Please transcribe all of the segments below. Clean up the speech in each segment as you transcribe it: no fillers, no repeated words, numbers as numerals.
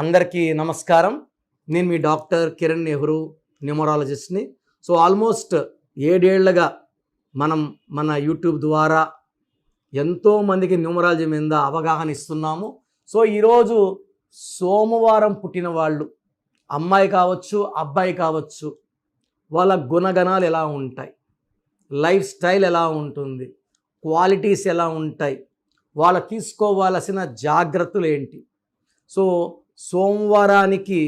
అందరికీ నమస్కారం. నేను మీ డాక్టర్ కిరణ్ నెహ్రూ, న్యూమరాలజిస్ట్ని. సో ఆల్మోస్ట్ 7 ఏళ్లుగా మన యూట్యూబ్ ద్వారా ఎంతోమందికి న్యూమరాలజీ మీద అవగాహన ఇస్తున్నాము. సో ఈరోజు సోమవారం పుట్టిన వాళ్ళు, అమ్మాయి కావచ్చు, అబ్బాయి కావచ్చు, వాళ్ళ గుణగణాలు ఎలా ఉంటాయి, లైఫ్ స్టైల్ ఎలా ఉంటుంది, క్వాలిటీస్ ఎలా ఉంటాయి, వాళ్ళ తీసుకోవాల్సిన జాగ్రత్తలు ఏంటి. సో సోమవారానికి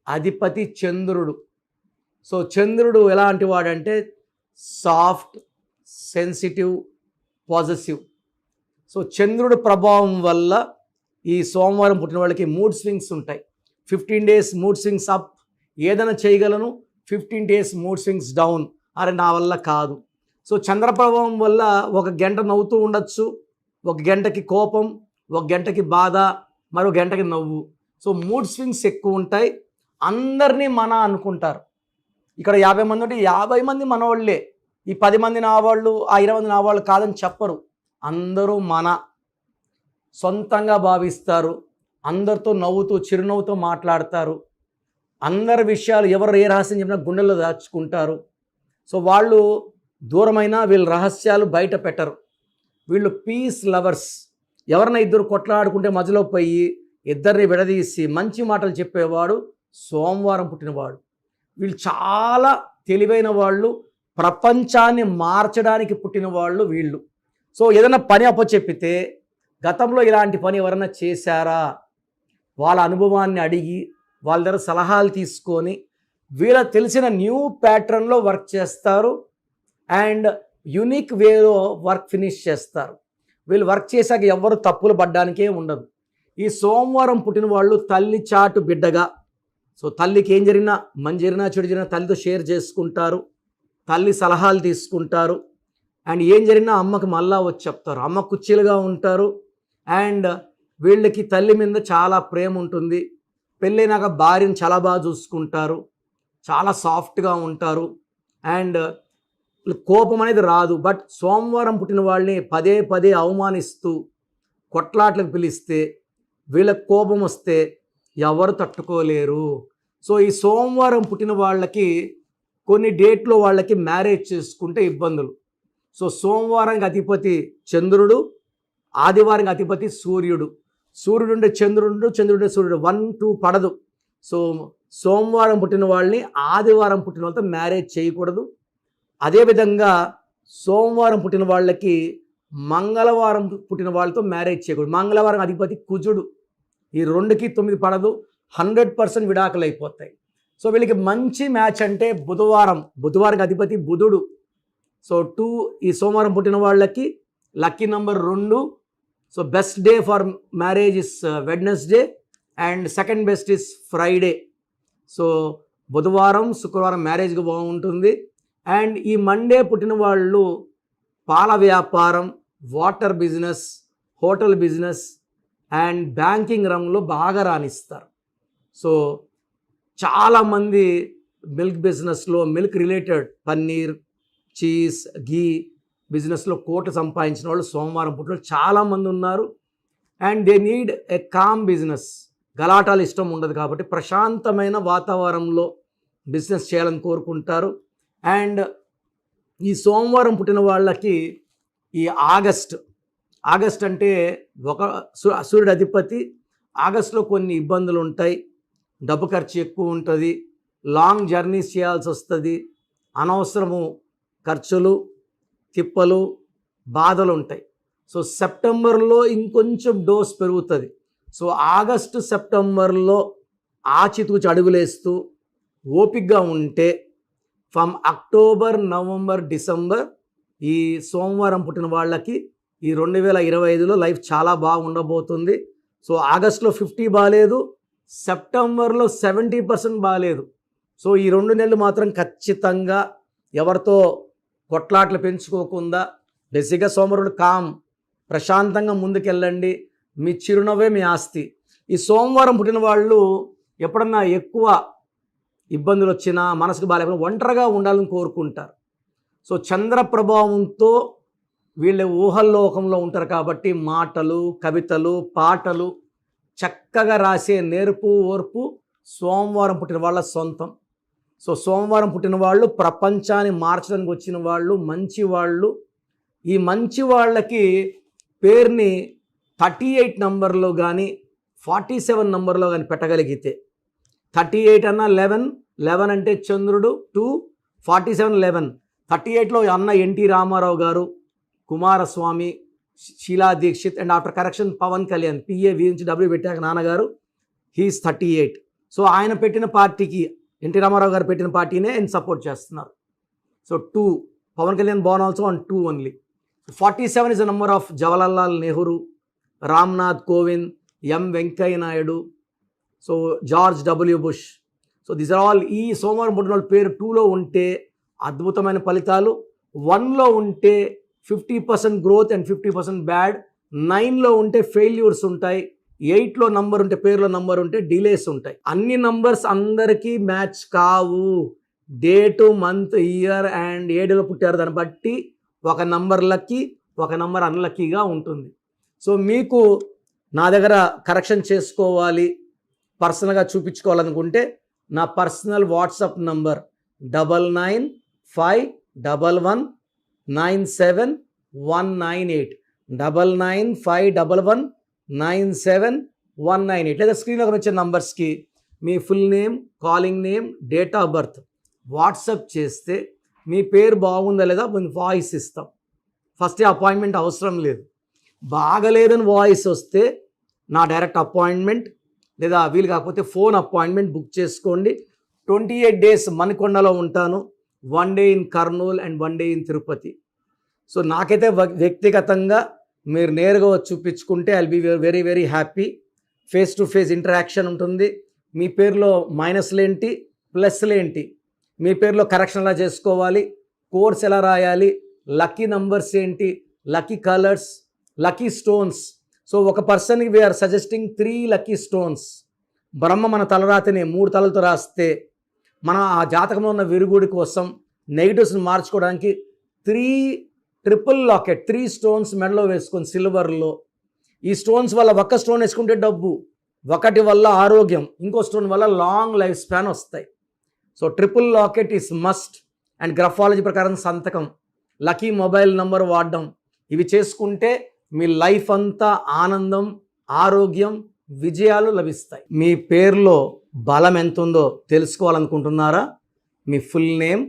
అధిపతి చంద్రుడు. సో చంద్రుడు ఎలాంటి వాడంటే సాఫ్ట్, సెన్సిటివ్, పాజిటివ్. సో చంద్రుడు ప్రభావం వల్ల ఈ సోమవారం పుట్టిన వాళ్ళకి మూడ్ స్వింగ్స్ ఉంటాయి. 15 days మూడ్ స్వింగ్స్ అప్, ఏదైనా చేయగలను. 15 days మూడ్ స్వింగ్స్ డౌన్, అరే నా వల్ల కాదు. సో చంద్ర ప్రభావం వల్ల ఒక గంట నవ్వుతూ ఉండొచ్చు, ఒక గంటకి కోపం, ఒక గంటకి బాధ, మరో గంటకి నవ్వు. సో మూడ్ స్వింగ్స్ ఎక్కువ ఉంటాయి. అందరినీ మన అనుకుంటారు. ఇక్కడ 50 మంది ఉంటే 50 మంది మనవాళ్ళే. ఈ 10 మంది నా వాళ్ళు, ఆ 20 మంది నా వాళ్ళు కాదని చెప్పరు. అందరూ మన సొంతంగా భావిస్తారు. అందరితో నవ్వుతూ చిరునవ్వుతో మాట్లాడతారు. అందరి విషయాలు ఎవరు ఏ రహస్యం చెప్పినా గుండెల్లో దాచుకుంటారు. సో వాళ్ళు దూరమైన వీళ్ళ రహస్యాలు బయట పెట్టరు. వీళ్ళు పీస్ లవర్స్. ఎవరైనా ఇద్దరు కొట్లాడుకుంటే మధ్యలో పోయి ఇద్దరిని విడదీసి మంచి మాటలు చెప్పేవాడు సోమవారం పుట్టినవాడు. వీళ్ళు చాలా తెలివైన వాళ్ళు, ప్రపంచాన్ని మార్చడానికి పుట్టిన వాళ్ళు వీళ్ళు. సో ఏదైనా పని అప్పచెప్పితే గతంలో ఇలాంటి పని ఎవరైనా చేశారా, వాళ్ళ అనుభవాన్ని అడిగి వాళ్ళ దగ్గర సలహాలు తీసుకొని వీళ్ళకి తెలిసిన న్యూ ప్యాటర్న్లో వర్క్ చేస్తారు అండ్ యునిక్ వేలో వర్క్ ఫినిష్ చేస్తారు. వీళ్ళు వర్క్ చేశాక ఎవరు తప్పులు పడ్డానికే ఉండదు. ఈ సోమవారం పుట్టిన వాళ్ళు తల్లి చాటు బిడ్డగా, సో తల్లికి ఏం జరిగినా, మంచి జరిగినా చెడు జరిగినా తల్లితో షేర్ చేసుకుంటారు, తల్లి సలహాలు తీసుకుంటారు. అండ్ ఏం జరిగినా అమ్మకి మళ్ళా వచ్చి చెప్తారు. అమ్మ కుర్చీలుగా ఉంటారు. అండ్ వీళ్ళకి తల్లి మీద చాలా ప్రేమ ఉంటుంది. పెళ్ళైనాక భార్యను చాలా బాగా చూసుకుంటారు, చాలా సాఫ్ట్గా ఉంటారు. అండ్ కోపం అనేది రాదు. బట్ సోమవారం పుట్టిన వాళ్ళని పదే పదే అవమానిస్తూ కొట్లాట్లకు పిలిస్తే, వీళ్ళకి కోపం వస్తే ఎవరు తట్టుకోలేరు. సో ఈ సోమవారం పుట్టిన వాళ్ళకి కొన్ని డేట్లో వాళ్ళకి మ్యారేజ్ చేసుకుంటే ఇబ్బందులు. సో సోమవారానికి అధిపతి చంద్రుడు, ఆదివారానికి అధిపతి సూర్యుడు. సూర్యుడు ఉండే చంద్రుడు, చంద్రుడు సూర్యుడు 1-2 పడదు. సో సోమవారం పుట్టిన వాళ్ళని ఆదివారం పుట్టిన వాళ్ళతో మ్యారేజ్ చేయకూడదు. అదేవిధంగా సోమవారం పుట్టిన వాళ్ళకి మంగళవారం పుట్టిన వాళ్ళతో మ్యారేజ్ చేయకూడదు. మంగళవారం అధిపతి కుజుడు. ఈ 2కి 9 పడదు. 100% విడాకులు అయిపోతాయి. సో వీళ్ళకి మంచి మ్యాచ్ అంటే బుధవారం అధిపతి బుధుడు. సో ఈ సోమవారం పుట్టిన వాళ్ళకి lucky number 2. So best day for marriage is Wednesday and second best is Friday. So బుధవారం, శుక్రవారం మ్యారేజ్కి బాగుంటుంది. అండ్ ఈ మండే పుట్టిన వాళ్ళు పాల వ్యాపారం, water business, hotel business and banking రంగంలో బాగా రాణిస్తారు. సో చాలామంది మిల్క్ బిజినెస్లో, milk related paneer, cheese, ghee బిజినెస్లో కోట్లు సంపాదించిన వాళ్ళు సోమవారం పుట్టిన చాలామంది ఉన్నారు. And they need a calm business. గలాటాలు ఇష్టం ఉండదు కాబట్టి ప్రశాంతమైన వాతావరణంలో బిజినెస్ చేయాలని కోరుకుంటారు. అండ్ ఈ సోమవారం పుట్టిన వాళ్ళకి ఈ ఆగస్ట్ అంటే సూర్యుడు అధిపతి. ఆగస్టులో కొన్ని ఇబ్బందులు ఉంటాయి. డబ్బు ఖర్చు ఎక్కువ ఉంటుంది, లాంగ్ జర్నీస్ చేయాల్సి వస్తుంది, అనవసరము ఖర్చులు, తిప్పలు, బాధలు ఉంటాయి. సో సెప్టెంబర్లో ఇంకొంచెం డోస్ పెరుగుతుంది. సో ఆగస్టు, సెప్టెంబర్లో ఆచితూచి అడుగులేస్తూ ఓపికగా ఉంటే ఫ్రమ్ అక్టోబర్, నవంబర్, డిసెంబర్ ఈ సోమవారం పుట్టిన వాళ్ళకి ఈ 2025లో లైఫ్ చాలా బాగుండబోతుంది. సో ఆగస్టులో 50 బాగాలేదు, సెప్టెంబర్లో 70% బాగాలేదు. సో ఈ 2 నెలలు మాత్రం ఖచ్చితంగా ఎవరితో కొట్లాట్లు పెంచుకోకుండా బేసిక్గా సోమవారం కామ్, ప్రశాంతంగా ముందుకెళ్ళండి. మీ చిరునవ్వే మీ ఆస్తి. ఈ సోమవారం పుట్టిన వాళ్ళు ఎప్పుడన్నా ఎక్కువ ఇబ్బందులు వచ్చినా, మనసుకు బాగాలేకపోయినా ఒంటరిగా ఉండాలని కోరుకుంటారు. సో చంద్ర ప్రభావంతో వీళ్ళ ఊహల్లోకంలో ఉంటారు కాబట్టి మాటలు, కవితలు, పాటలు చక్కగా రాసే నేర్పు ఓర్పు సోమవారం పుట్టిన వాళ్ళ సొంతం. సో సోమవారం పుట్టిన వాళ్ళు ప్రపంచాన్ని మార్చడానికి వచ్చిన వాళ్ళు, మంచి వాళ్ళు. ఈ మంచి వాళ్ళకి పేరుని 38 నంబర్లో కానీ 47 నంబర్లో కానీ పెట్టగలిగితే, 38 అన్న 11 అంటే చంద్రుడు, 2 47 11. 38లో అన్న ఎన్టీ రామారావు గారు, Kumaraswamy, Sheila Dikshit and after correction Pawan Kalyan, PA నుంచి డబ్ల్యూ పెట్టాక నాన్నగారు, హీఈస్ 38. సో ఆయన పెట్టిన పార్టీకి, ఎన్టీ రామారావు గారు పెట్టిన పార్టీనే ఆయన సపోర్ట్ చేస్తున్నారు. So 2 Pawan Kalyan born also on 2 only. 47 is the number of Jawaharlal Nehru, Ramnath Kovind, M Venkaiah Naidu, so George W Bush. So these are all. ఈ సోమవారం పుట్టిన వాళ్ళ పేరు 2లో ఉంటే అద్భుతమైన ఫలితాలు, 1లో ఉంటే 50% గ్రోత్ అండ్ 50% బ్యాడ్, 9లో ఉంటే ఫెయిల్యూర్స్ ఉంటాయి, 8లో నంబర్ ఉంటే, పేరులో నంబర్ ఉంటే డిలేస్ ఉంటాయి. అన్ని నంబర్స్ అందరికీ మ్యాచ్ కావు. డేటు, మంత్, ఇయర్ అండ్ ఏ డేలో పుట్టారు దాన్ని బట్టి ఒక నంబర్ లక్కీ, ఒక నంబర్ అన్లక్కీగా ఉంటుంది. సో మీకు నా దగ్గర కరెక్షన్ చేసుకోవాలి, పర్సనల్గా చూపించుకోవాలనుకుంటే నా పర్సనల్ వాట్సాప్ నంబర్ 9951197198, 9951197198. లేదా స్క్రీన్లో వచ్చే నంబర్స్కి మీ full name, calling name, date of birth WhatsApp చేస్తే మీ పేరు బాగుందా లేదా వాయిస్ ఇస్తాం. ఫస్ట్ అపాయింట్మెంట్ అవసరం లేదు. బాగలేదని వాయిస్ వస్తే నా డైరెక్ట్ అపాయింట్మెంట్ లేదా వీలు కాకపోతే ఫోన్ అపాయింట్మెంట్ బుక్ చేసుకోండి. 28 days మణికొండలో ఉంటాను, 1 day in Kurnool and 1 day in Tirupati. So నాకైతే వ్యక్తిగతంగా మీరు నేరుగా వచ్చి చూపించుకుంటే I will be very very happy. Face to face interaction ఉంటుంది. మీ పేరులో మైనస్లేంటి, ప్లస్లేంటి, మీ పేరులో కరెక్షన్ ఎలా చేసుకోవాలి, కోర్స్ ఎలా రాయాలి, లక్కీ నంబర్స్ ఏంటి, lucky colours, lucky stones. So ఒక పర్సన్కి వీఆర్ సజెస్టింగ్ 3 లక్కీ స్టోన్స్. బ్రహ్మ మన తలరాతిని 3 తలలతో రాస్తే మన ఆ జాతకంలో ఉన్న విరుగుడి కోసం నెగిటివ్స్ని మార్చుకోవడానికి 3 ట్రిపుల్ లాకెట్, 3 స్టోన్స్ మెడలో వేసుకొని సిల్వర్లో. ఈ స్టోన్స్ వల్ల ఒక్క స్టోన్ వేసుకుంటే డబ్బు, ఒకటి వల్ల ఆరోగ్యం, ఇంకో స్టోన్ వల్ల లాంగ్ లైఫ్ స్పాన్ వస్తాయి. So triple locket is must. And graphology ప్రకారం సంతకం, లక్కీ మొబైల్ నంబర్ వాడడం, ఇవి చేసుకుంటే మీ లైఫ్ అంతా ఆనందం, ఆరోగ్యం, విజయాలు లభిస్తాయి. మీ పేరులో బలం ఎంత ఉందో తెలుసుకోవాలనుకుంటున్నారా? మీ full name,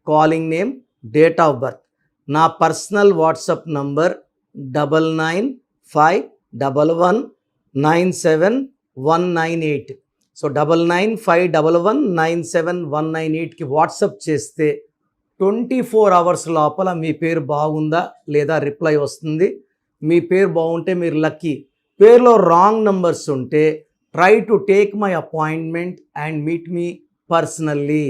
calling name, date of birth, నా పర్సనల్ వాట్సాప్ నంబర్ 9951197198. సో 9951197198కి వాట్సాప్ చేస్తే 24 hours లోపల మీ పేరు బాగుందా లేదా రిప్లై వస్తుంది. మీ పేరు బాగుంటే మీరు లక్కీ. పేరులో రాంగ్ నంబర్స్ ఉంటే try to take my appointment and meet me personally.